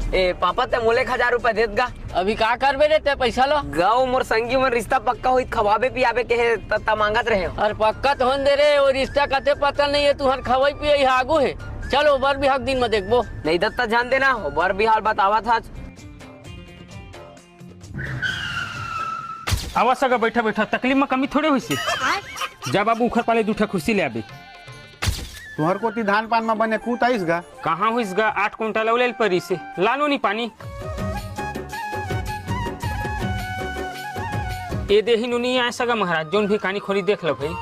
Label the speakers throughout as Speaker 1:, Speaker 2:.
Speaker 1: ए पापा ते मोले 1000 रुपया देत गा।
Speaker 2: अभी का करबे रे ते पैसा लो
Speaker 1: गाँव मोर संगी मन रिश्ता पक्का हुई खवाबे पियाबे के है तत्ता मांगत रहे।
Speaker 2: और पक्का तो होन दे रे वो रिश्ता कते पता नहीं है तुहर खवाई पिए आगू है। चलो बर बिहाग दिन में देखबो
Speaker 1: नहीं दत्ता ध्यान देना बर बिहार बतावा था।
Speaker 3: आवा सगा बैठा बैठा तकलीफ में कमी थोड़े हुई से। जा बाबू उखर पाले दूठा कुर्सी ले आबे।
Speaker 4: तुहर कोती धान पान में बने कूत आइस गा।
Speaker 3: कहाँ हुई गा 8 कुंटल उलेल परी से लानो नहीं पानी। ये देही नुनी आए सगा महाराज जोन भी कहानी खोली देख लो भाई।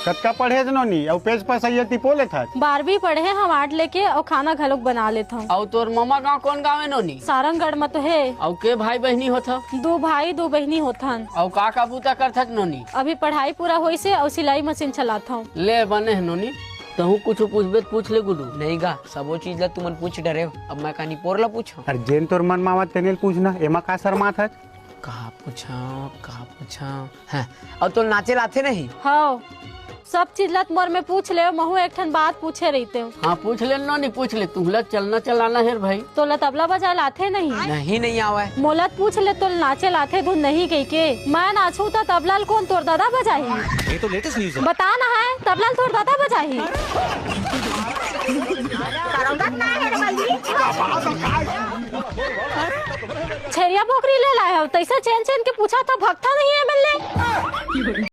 Speaker 4: कतका पढ़े जनोनी और पेज पर सही तिपोले था।
Speaker 5: 12वीं पढ़े हम 8 लेके और खाना घलोक बना लेता हूँ।
Speaker 2: और तोर मामा गाँव कौन गाँव है नोनी?
Speaker 5: सारंगगढ़ में तो है।
Speaker 2: और के भाई बहनी होता?
Speaker 5: 2 भाई 2 बहनी होथन।
Speaker 2: और का बूता करता नोनी?
Speaker 5: अभी पढ़ाई पूरा होई से और सिलाई मशीन चलाता हूँ।
Speaker 2: ले बने है नोनी तहु कुछ पूछबे पूछ ले गुडू।
Speaker 1: नहीं गा सबो चीज ला तुमन पूछ डरे हो। अब मैं कहानी पोर ला पूछो।
Speaker 4: अरे जेन तोर मन मावा तेने पूछना एमा का शर्मा था।
Speaker 1: कहा पूछा है और तो नाचे लाते नहीं।
Speaker 5: हाँ सब चीज लत मोर में पूछ ले। महू एक ठन बात पूछे रहते हूँ।
Speaker 2: हाँ पूछ ले नोनी पूछ ले। तुहला चलना चलाना है भाई।
Speaker 5: तो ला तबला बजा लाते नहीं?
Speaker 1: नहीं आवा है।
Speaker 5: मोलत पूछ ले तो नाचे लाते धुन नहीं कही के। मैं नाचू तो तबला कौन तोर दादा बजाही?
Speaker 6: ये तो लेटेस्ट न्यूज़ है।
Speaker 5: बता ना है तबला तोर दादा बजाही। छेरिया बोकरी ले लाए हो तैसा चैन चैन के पूछा था भगता नहीं है मिलने।